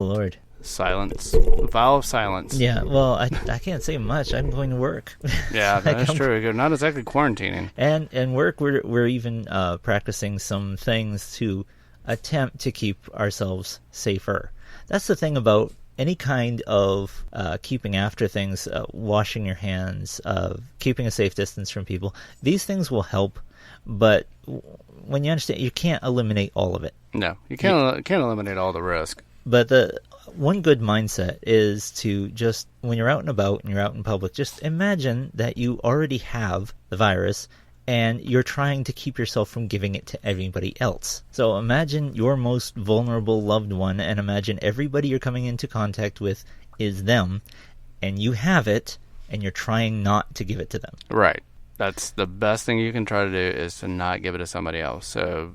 Lord. Silence. Vow of silence. Yeah, well, I can't say much. I'm going to work. Yeah, that's true. You're not exactly quarantining. And work, we're even practicing some things to attempt to keep ourselves safer. That's the thing about any kind of keeping after things, washing your hands, keeping a safe distance from people. These things will help, but when you understand, you can't eliminate all of it. No, you can't eliminate all the risk. But the one good mindset is to just, when you're out and about and you're out in public, just imagine that you already have the virus and you're trying to keep yourself from giving it to everybody else. So imagine your most vulnerable loved one and imagine everybody you're coming into contact with is them and you have it and you're trying not to give it to them. Right. That's the best thing you can try to do is to not give it to somebody else. So,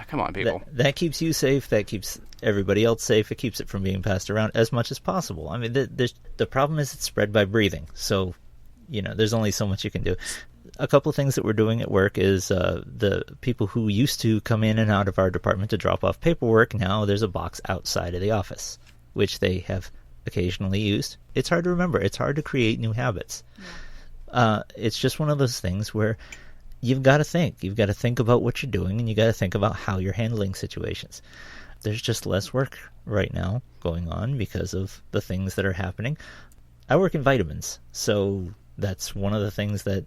come on, people. That keeps you safe. That keeps everybody else safe. It keeps it from being passed around as much as possible. I mean, the problem is it's spread by breathing. So, there's only so much you can do. A couple of things that we're doing at work is the people who used to come in and out of our department to drop off paperwork, now there's a box outside of the office, which they have occasionally used. It's hard to remember. It's hard to create new habits. Yeah. It's just one of those things where you've got to think. You've got to think about what you're doing, and you got to think about how you're handling situations. There's just less work right now going on because of the things that are happening. I work in vitamins, so that's one of the things that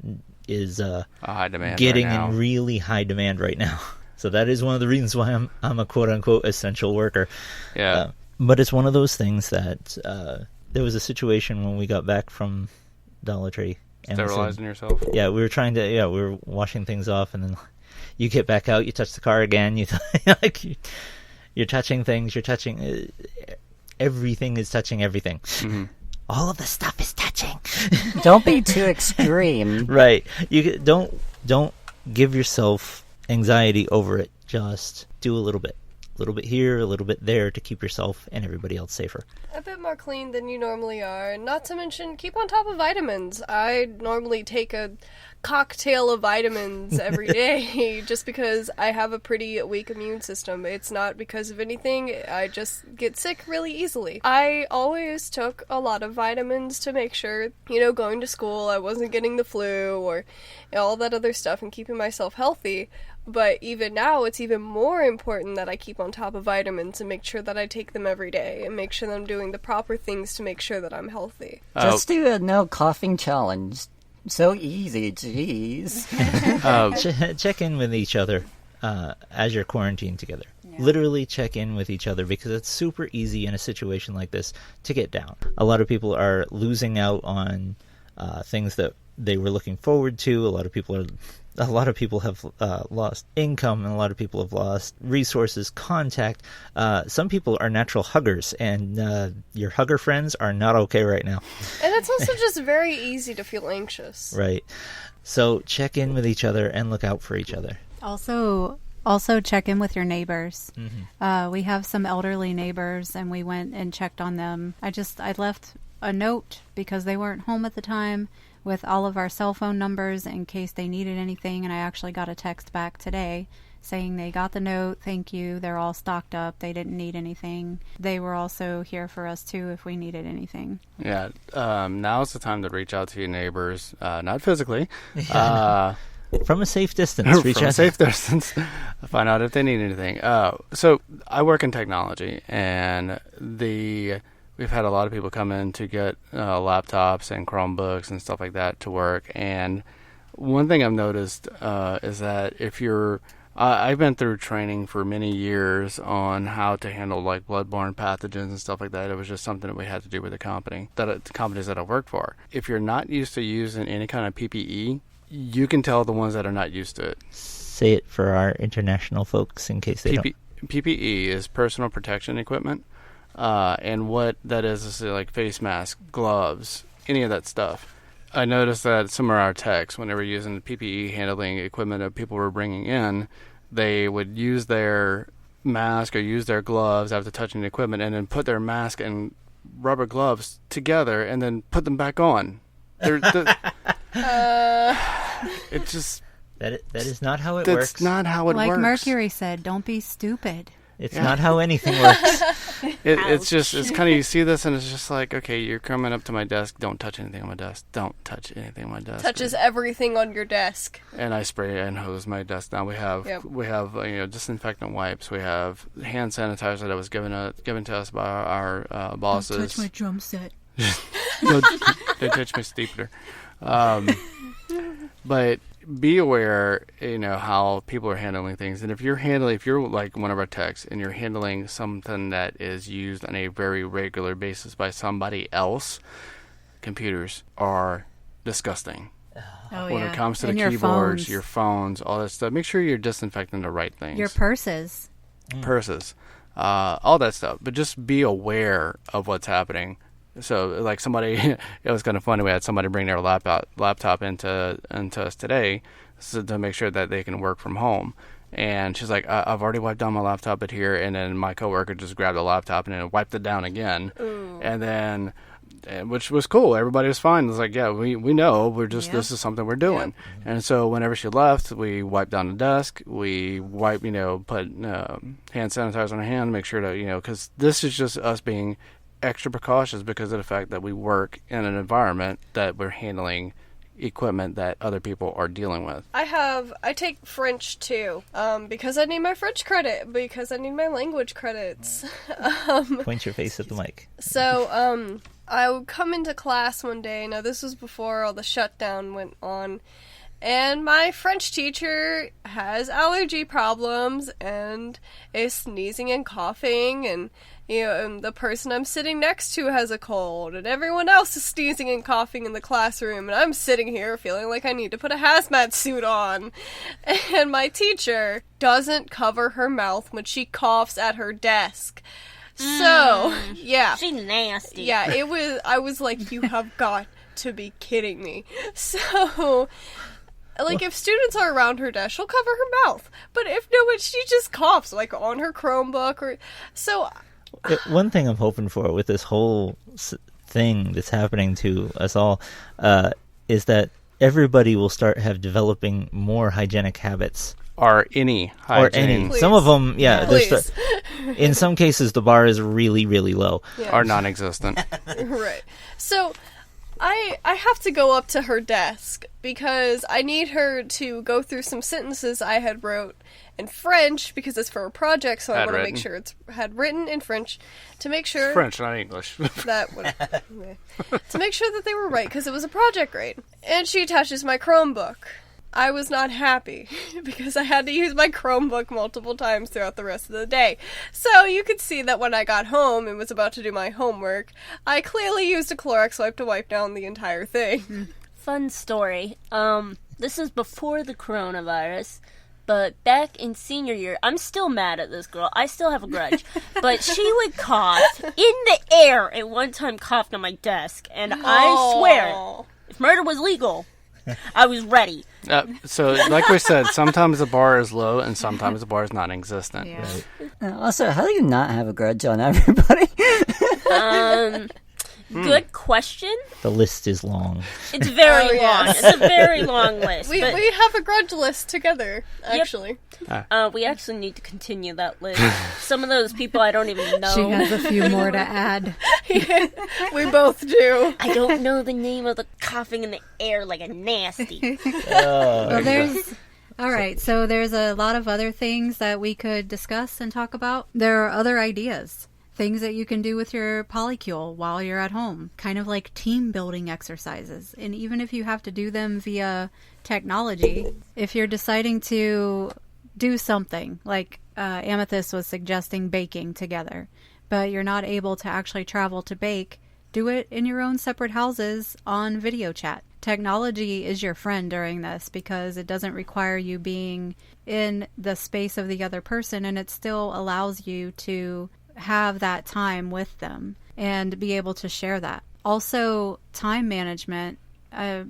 is a high demand getting right now. in really high demand right now. So that is one of the reasons why I'm a quote-unquote essential worker. Yeah. But it's one of those things that there was a situation when we got back from Dollar Tree. Sterilizing yourself? Yeah, we were washing things off, and then you get back out, you touch the car again, you're touching things, everything is touching everything. Mm-hmm. All of the stuff is touching. Don't be too extreme. Right. You don't give yourself anxiety over it. Just do a little bit here, a little bit there to keep yourself and everybody else safer. A bit more clean than you normally are. Not to mention, keep on top of vitamins. I normally take a cocktail of vitamins every day just because I have a pretty weak immune system. It's not because of anything. I just get sick really easily. I always took a lot of vitamins to make sure, going to school, I wasn't getting the flu or all that other stuff and keeping myself healthy. But even now, it's even more important that I keep on top of vitamins and make sure that I take them every day and make sure that I'm doing the proper things to make sure that I'm healthy. Just do a no coughing challenge. So easy, jeez. Check in with each other as you're quarantined together. Yeah. Literally check in with each other because it's super easy in a situation like this to get down. A lot of people are losing out on things that they were looking forward to. A lot of people have lost income, and a lot of people have lost resources, contact. Some people are natural huggers, and your hugger friends are not okay right now. And it's also just very easy to feel anxious. Right. So check in with each other and look out for each other. Also check in with your neighbors. Mm-hmm. We have some elderly neighbors, and we went and checked on them. I left a note because they weren't home at the time with all of our cell phone numbers in case they needed anything, and I actually got a text back today saying they got the note, thank you, they're all stocked up, they didn't need anything. They were also here for us too if we needed anything. Yeah, now's the time to reach out to your neighbors, not physically. From a safe distance. From a safe distance. Find out if they need anything. So I work in technology, and we've had a lot of people come in to get laptops and Chromebooks and stuff like that to work. And one thing I've noticed is that if you're... I've been through training for many years on how to handle like bloodborne pathogens and stuff like that. It was just something that we had to do with the companies that I work for. If you're not used to using any kind of PPE, you can tell the ones that are not used to it. Say it for our international folks in case they don't. PPE is personal protection equipment. And what that is like face mask, gloves, any of that stuff. I noticed that some of our techs, when they were using the PPE handling equipment that people were bringing in, they would use their mask or use their gloves after touching the equipment and then put their mask and rubber gloves together and then put them back on. It just... That is not how it works. That's not how it works. Like Mercury said, don't be stupid. It's not how anything works. It's kind of, you see this and it's just like, okay, you're coming up to my desk, don't touch anything on my desk, don't touch anything on my desk. Touches everything on your desk. And I spray and hose my desk down. We have disinfectant wipes. We have hand sanitizer that was given to us by our bosses. Don't touch my drum set. Don't touch my stapler. But be aware, how people are handling things. And if you're like one of our techs and you're handling something that is used on a very regular basis by somebody else, computers are disgusting. When it comes to and the keyboards, your phones, all that stuff, make sure you're disinfecting the right things. Your purses. All that stuff. But just be aware of what's happening. So, like it was kind of funny. We had somebody bring their laptop into us today, to make sure that they can work from home. And she's like, I've already wiped down my laptop at here, and then my coworker just grabbed the laptop and then wiped it down again. Ooh. And then, which was cool. Everybody was fine. It was like, yeah, we know. This is something we're doing. Yep. And so whenever she left, we wiped down the desk. We put hand sanitizer on her hand, make sure to, because this is just us being extra precautious because of the fact that we work in an environment that we're handling equipment that other people are dealing with. I take French too, because I need my French credit, because I need my language credits. Point your face at the mic. So, I would come into class one day. Now, this was before all the shutdown went on. And my French teacher has allergy problems and is sneezing and coughing, and and the person I'm sitting next to has a cold, and everyone else is sneezing and coughing in the classroom, and I'm sitting here feeling like I need to put a hazmat suit on. And my teacher doesn't cover her mouth when she coughs at her desk. So, yeah. She's nasty. Yeah, I was like, you have got to be kidding me. So, like, if students are around her desk, she'll cover her mouth. But if no one, she just coughs, like, on her Chromebook or... So... One thing I'm hoping for with this whole thing that's happening to us all is that everybody will start developing more hygienic habits. Or any hygiene. Some of them, Please. In some cases, the bar is really, really low. Or non-existent. Right. So... I have to go up to her desk because I need her to go through some sentences I had wrote in French because it's for a project, so I want to make sure it's had written in French to make sure... French, not English. To make sure that they were right because it was a project grade. And she attaches my Chromebook. I was not happy because I had to use my Chromebook multiple times throughout the rest of the day. So you could see that when I got home and was about to do my homework, I clearly used a Clorox wipe to wipe down the entire thing. Fun story. This is before the coronavirus, but back in senior year, I'm still mad at this girl. I still have a grudge. But she would cough in the air and one time coughed on my desk. And I swear, if murder was legal... I was ready. So, like we said, sometimes the bar is low and sometimes the bar is non-existent. Yeah. Right. Also, how do you not have a grudge on everybody? Good question. The list is long. It's very long. It's a very long list. We have a grudge list together, actually. Yep. We actually need to continue that list. Some of those people I don't even know. She has a few more to add. Yeah, we both do. I don't know the name of the coughing in the air like a nasty. All right, so there's a lot of other things that we could discuss and talk about. There are other ideas. Things that you can do with your polycule while you're at home, kind of like team building exercises. And even if you have to do them via technology, if you're deciding to do something, like Amethyst was suggesting baking together, but you're not able to actually travel to bake, do it in your own separate houses on video chat. Technology is your friend during this because it doesn't require you being in the space of the other person, and it still allows you to have that time with them and be able to share that. Also, time management,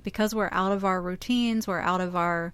because we're out of our routines, we're out of our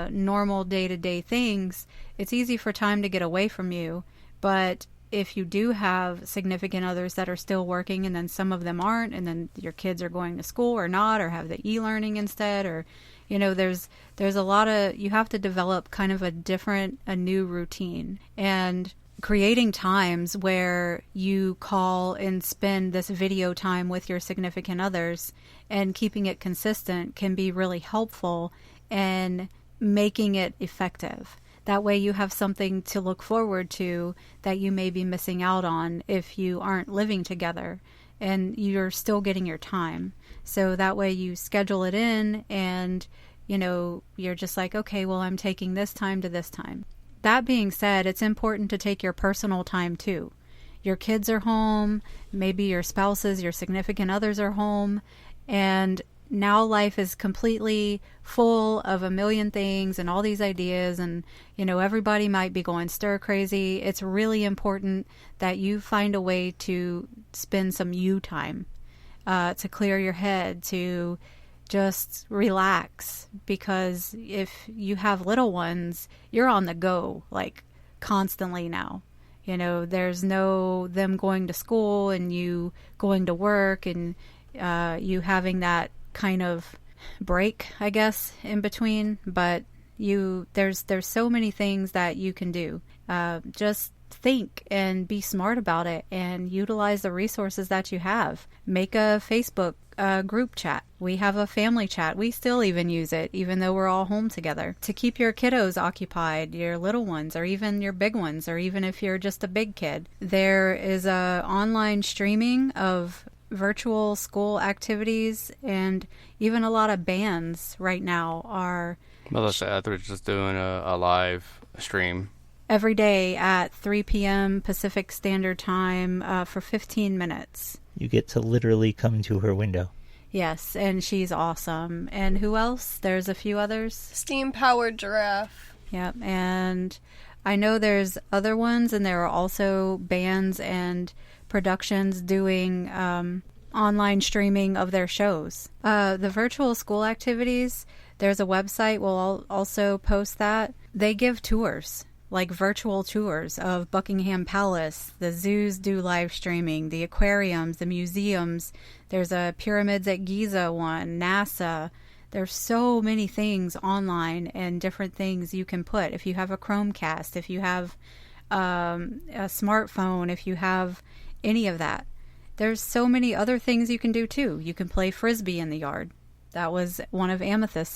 normal day-to-day things, it's easy for time to get away from you. But if you do have significant others that are still working and then some of them aren't, and then your kids are going to school or not, or have the e-learning instead, or there's a lot of, you have to develop kind of a new routine. And creating times where you call and spend this video time with your significant others and keeping it consistent can be really helpful in making it effective. That way you have something to look forward to that you may be missing out on if you aren't living together, and you're still getting your time. So that way you schedule it in and, you're just like, okay, well, I'm taking this time to this time. That being said, it's important to take your personal time too. Your kids are home, maybe your spouses, your significant others are home, and now life is completely full of a million things and all these ideas, and everybody might be going stir crazy. It's really important that you find a way to spend some you time, to clear your head, to just relax, because if you have little ones, you're on the go like constantly now. There's no them going to school and you going to work and you having that kind of break, I guess, in between. But there's so many things that you can do. Just think and be smart about it and utilize the resources that you have. Make a Facebook group chat. We have a family chat. We still even use it, even though we're all home together, to keep your kiddos occupied, your little ones, or even your big ones, or even if you're just a big kid. There is a online streaming of virtual school activities, and even a lot of bands right now are... Melissa Etheridge is doing a live stream every day at 3 p.m. Pacific Standard Time for 15 minutes. You get to literally come to her window. Yes, and she's awesome. And who else? There's a few others. Steam-powered Giraffe. Yep, and I know there's other ones, and there are also bands and productions doing online streaming of their shows. The virtual school activities, there's a website, we'll also post that. They give tours, like virtual tours of Buckingham Palace. The zoos do live streaming, the aquariums, the museums. There's a Pyramids at Giza one, NASA. There's so many things online and different things you can put. If you have a Chromecast, if you have a smartphone, if you have any of that. There's so many other things you can do too. You can play Frisbee in the yard. That was one of Amethyst's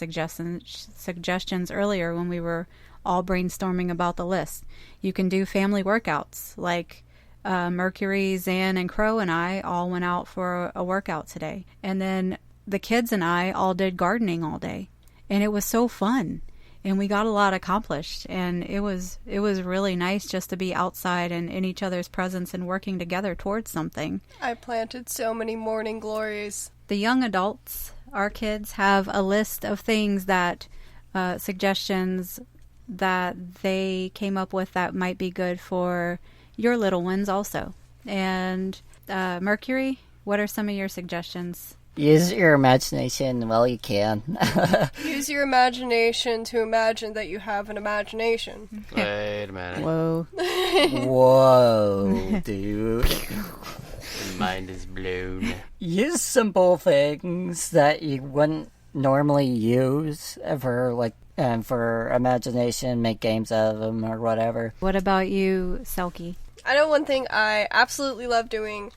suggestions earlier when we were all brainstorming about the list. You can do family workouts, like Mercury, Zan, and Crow and I all went out for a workout today. And then the kids and I all did gardening all day. And it was so fun. And we got a lot accomplished. And it was really nice just to be outside and in each other's presence and working together towards something. I planted so many morning glories. The young adults, our kids, have a list of things that, suggestions that they came up with that might be good for your little ones also. And Mercury, what are some of your suggestions? Use your imagination while you can. Use your imagination to imagine that you have an imagination. Wait a minute. Whoa. Whoa, dude. My mind is blown. Use simple things that you wouldn't normally use for imagination, make games out of them or whatever. What about you, Selkie? I know one thing I absolutely loved doing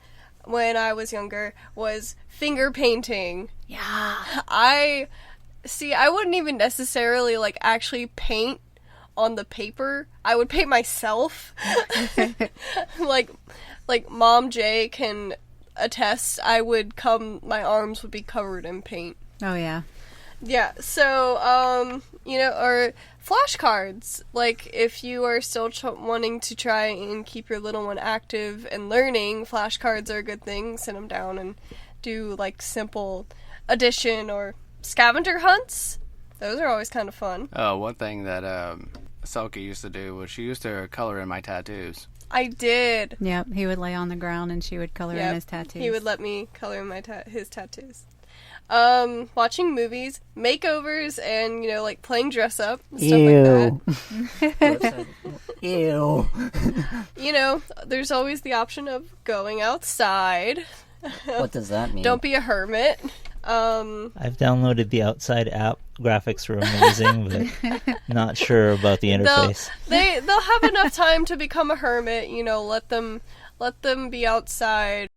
when I was younger was finger painting. Yeah. I wouldn't even necessarily actually paint on the paper. I would paint myself. like Mom J can attest, my arms would be covered in paint. Oh yeah. Yeah, so, or flashcards. Like, if you are still wanting to try and keep your little one active and learning, flashcards are a good thing. Sit them down and do, simple addition or scavenger hunts. Those are always kind of fun. Oh, one thing that Selkie used to do was she used to color in my tattoos. I did. Yep, he would lay on the ground and she would color in his tattoos. He would let me color in his tattoos. Watching movies, makeovers, and, playing dress up, and stuff like that. Ew. There's always the option of going outside. What does that mean? Don't be a hermit. I've downloaded the Outside app. Graphics are amazing, but not sure about the interface. They'll have enough time to become a hermit. Let them be outside.